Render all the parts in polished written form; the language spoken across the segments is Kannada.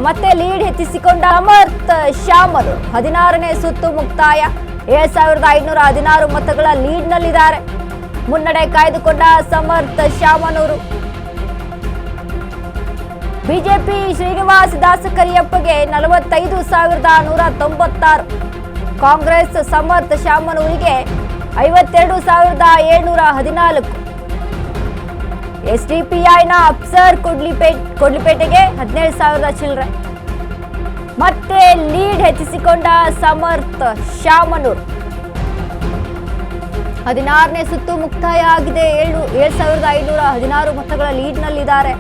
ಮತ್ತೆ ಲೀಡ್ ಹೆಚ್ಚಿಸಿಕೊಂಡ ಸಮರ್ಥ ಶಾಮನೂರು 16ನೇ ಸುತ್ತು ಮುಕ್ತಾಯ 7516 ಮತಗಳ ಲೀಡ್ನಲ್ಲಿದ್ದಾರೆ. ಮುನ್ನಡೆ ಕಾಯ್ದುಕೊಂಡ ಸಮರ್ಥ ಶಾಮನೂರು. ಬಿಜೆಪಿ ಶ್ರೀನಿವಾಸ ದಾಸಕರಿಯಪ್ಪಗೆ 45,196, ಕಾಂಗ್ರೆಸ್ ಸಮರ್ಥ ಶಾಮನೂರಿಗೆ 52,714, ಎಸ್ಡಿಪಿಐನ ಅಫ್ಸರ್ ಕೊಡ್ಲಿಪೇಟೆಗೆ 17,000 ಚಿಲ್ಲರೆ. ಮತ್ತೆ ಲೀಡ್ ಹೆಚ್ಚಿಸಿಕೊಂಡ ಸಮರ್ಥ ಶಾಮನೂರು. 16ನೇ ಸುತ್ತು ಮುಕ್ತಾಯ ಆಗಿದೆ. 7,516 ಮತಗಳ ಲೀಡ್ನಲ್ಲಿದ್ದಾರೆ.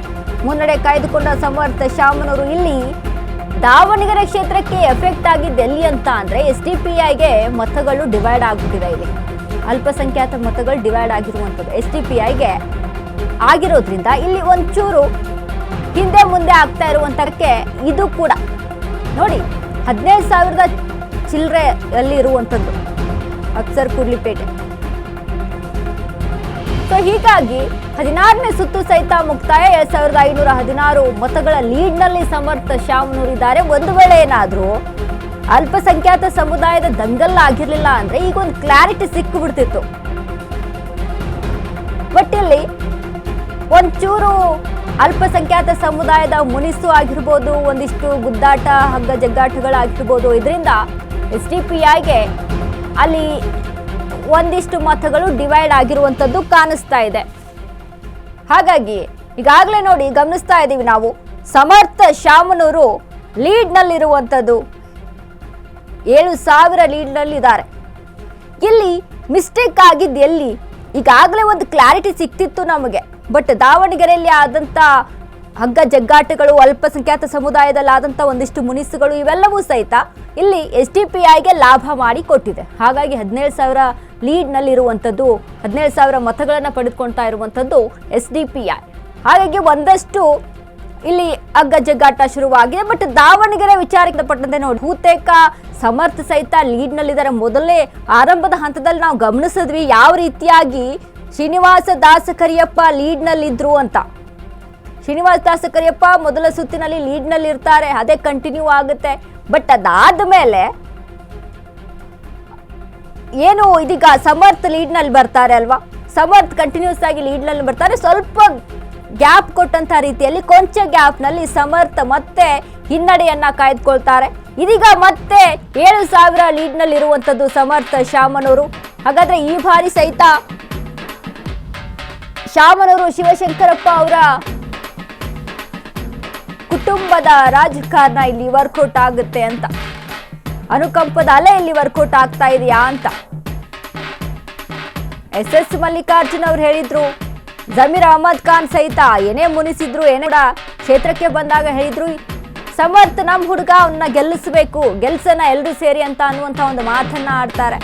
ಮುನ್ನಡೆ ಕಾಯ್ದುಕೊಂಡ ಸಮರ್ಥ ಶಾಮನೂರು. ಇಲ್ಲಿ ದಾವಣಗೆರೆ ಕ್ಷೇತ್ರಕ್ಕೆ ಎಫೆಕ್ಟ್ ಆಗಿದ್ದು ಎಲ್ಲಿ ಅಂತ ಅಂದ್ರೆ ಎಸ್ಡಿಪಿಐಗೆ ಮತಗಳು ಡಿವೈಡ್ ಆಗ್ಬಿಟ್ಟಿದೆ. ಇಲ್ಲಿ ಅಲ್ಪಸಂಖ್ಯಾತ ಮತಗಳು ಡಿವೈಡ್ ಆಗಿರುವಂಥದ್ದು ಎಸ್ಡಿಪಿಐಗೆ ಆಗಿರೋದ್ರಿಂದ ಇಲ್ಲಿ ಒಂಚೂರು ಹಿಂದೆ ಮುಂದೆ ಆಗ್ತಾ ಇರುವಂತಕ್ಕೆ ಇದು ಕೂಡ ನೋಡಿ 17,000 ಚಿಲ್ಲರೆ ಅಲ್ಲಿ ಇರುವಂಥದ್ದು ಅಫ್ಸರ್ ಕುರ್ಲಿಪೇಟೆ. ಸೊ ಹೀಗಾಗಿ 16ನೇ ಸುತ್ತು ಸಹಿತ ಮುಕ್ತಾಯ 7,516 ಮತಗಳ ಲೀಡ್ನಲ್ಲಿ ಸಮರ್ಥ ಶಾಮನೂರು ಇದ್ದಾರೆ. ಒಂದು ವೇಳೆ ಏನಾದರೂ ಅಲ್ಪಸಂಖ್ಯಾತ ಸಮುದಾಯದ ದಂಗಲ್ ಆಗಿರ್ಲಿಲ್ಲ ಅಂದ್ರೆ ಈಗ ಒಂದು ಕ್ಲಾರಿಟಿ ಸಿಕ್ಕಿಬಿಡ್ತಿತ್ತು. ಬಟ್ ಇಲ್ಲಿ ಒಂಚೂರು ಅಲ್ಪಸಂಖ್ಯಾತ ಸಮುದಾಯದ ಮುನಿಸು ಆಗಿರ್ಬೋದು, ಒಂದಿಷ್ಟು ಗುದ್ದಾಟ ಹಗ್ಗ ಜಗ್ಗಾಟಗಳಾಗಿರ್ಬೋದು, ಇದರಿಂದ ಎಸ್ಡಿಪಿಐಗೆ ಅಲ್ಲಿ ಒಂದಿಷ್ಟು ಮತಗಳು ಡಿವೈಡ್ ಆಗಿರುವಂಥದ್ದು ಕಾಣಿಸ್ತಾ ಇದೆ. ಹಾಗಾಗಿ ಈಗಾಗಲೇ ನೋಡಿ ಗಮನಿಸ್ತಾ ಇದ್ದೀವಿ ನಾವು, ಸಮರ್ಥ ಶಾಮನೂರು ಲೀಡ್ನಲ್ಲಿರುವಂಥದ್ದು 7,000 ಲೀಡ್ನಲ್ಲಿದ್ದಾರೆ. ಇಲ್ಲಿ ಮಿಸ್ಟೇಕ್ ಆಗಿದ್ದು ಎಲ್ಲಿ? ಈಗಾಗಲೇ ಒಂದು ಕ್ಲಾರಿಟಿ ಸಿಕ್ತಿತ್ತು ನಮಗೆ. ಬಟ್ ದಾವಣಗೆರೆಯಲ್ಲಿ ಆದಂಥ ಹಗ್ಗ ಜಗ್ಗಾಟಗಳು, ಅಲ್ಪಸಂಖ್ಯಾತ ಸಮುದಾಯದಲ್ಲಿ ಆದಂಥ ಒಂದಿಷ್ಟು ಮುನಿಸುಗಳು ಇವೆಲ್ಲವೂ ಸಹಿತ ಇಲ್ಲಿ ಎಸ್ಡಿಪಿಐಗೆ ಲಾಭ ಮಾಡಿ ಕೊಟ್ಟಿದೆ. ಹಾಗಾಗಿ 17,000 ಲೀಡ್ನಲ್ಲಿರುವಂಥದ್ದು, 17,000 ಮತಗಳನ್ನು ಪಡೆದುಕೊಳ್ತಾ ಇರುವಂಥದ್ದು ಎಸ್ಡಿಪಿಐ. ಹಾಗಾಗಿ ಒಂದಷ್ಟು ಇಲ್ಲಿ ಹಗ್ಗ ಜಗ್ಗಾಟ ಶುರುವಾಗಿದೆ. ಬಟ್ ದಾವಣಗೆರೆ ವಿಚಾರಕ್ಕೆ ಪಟ್ಟಂತೆ ನೋಡಿ ಬಹುತೇಕ ಸಮರ್ಥ ಸಹಿತ ಲೀಡ್ನಲ್ಲಿದ್ದಾರೆ. ಮೊದಲೇ ಆರಂಭದ ಹಂತದಲ್ಲಿ ನಾವು ಗಮನಿಸಿದ್ವಿ ಯಾವ ರೀತಿಯಾಗಿ ಶ್ರೀನಿವಾಸ ದಾಸಕರಿಯಪ್ಪ ಲೀಡ್ನಲ್ಲಿದ್ರು ಅಂತ. ಶ್ರೀನಿವಾಸ ದಾಸಕರಿಯಪ್ಪ ಮೊದಲ ಸುತ್ತಿನಲ್ಲಿ ಲೀಡ್ನಲ್ಲಿ ಇರ್ತಾರೆ, ಅದೇ ಕಂಟಿನ್ಯೂ ಆಗುತ್ತೆ. ಬಟ್ ಅದಾದ ಮೇಲೆ ಏನು ಇದೀಗ ಸಮರ್ಥ ಲೀಡ್ನಲ್ಲಿ ಬರ್ತಾರೆ ಅಲ್ವಾ, ಸಮರ್ಥ ಕಂಟಿನ್ಯೂಸ್ ಆಗಿ ಲೀಡ್ನಲ್ಲಿ ಬರ್ತಾರೆ. ಸ್ವಲ್ಪ ಗ್ಯಾಪ್ ಕೊಟ್ಟಂತ ರೀತಿಯಲ್ಲಿ ಕೊಂಚ ಗ್ಯಾಪ್ನಲ್ಲಿ ಸಮರ್ಥ ಮತ್ತೆ ಹಿನ್ನಡೆಯನ್ನ ಕಾಯ್ದುಕೊಳ್ತಾರೆ. ಇದೀಗ ಮತ್ತೆ 7,000 ಲೀಡ್ನಲ್ಲಿ ಇರುವಂಥದ್ದು ಸಮರ್ಥ ಶಾಮನೂರು. ಹಾಗಾದ್ರೆ ಈ ಬಾರಿ ಸಹಿತ ಶಾಮನೂರು ಶಿವಶಂಕರಪ್ಪ ಅವರ ಕುಟುಂಬದ ರಾಜಕಾರಣ ಇಲ್ಲಿ ವರ್ಕೌಟ್ ಆಗುತ್ತೆ ಅಂತ, ಅನುಕಂಪದ ಅಲೆ ಇಲ್ಲಿ ವರ್ಕೌಟ್ ಆಗ್ತಾ ಇದೆಯಾ ಅಂತ SS ಮಲ್ಲಿಕಾರ್ಜುನ್ ಅವ್ರು ಹೇಳಿದ್ರು. ಜಮೀರ್ ಅಹಮದ್ ಖಾನ್ ಸಹಿತ ಏನೇ ಮುನಿಸಿದ್ರು, ಏನೇ ಕೂಡ ಕ್ಷೇತ್ರಕ್ಕೆ ಬಂದಾಗ ಹೇಳಿದ್ರು, ಸಮರ್ಥ ನಮ್ಮ ಹುಡುಗ, ಅವನ್ನ ಗೆಲ್ಲಿಸಬೇಕು, ಗೆಲ್ಸನ ಎಲ್ಲರೂ ಸೇರಿ ಅಂತ ಅನ್ನುವಂಥ ಒಂದು ಮಾತನ್ನ ಆಡ್ತಾರೆ.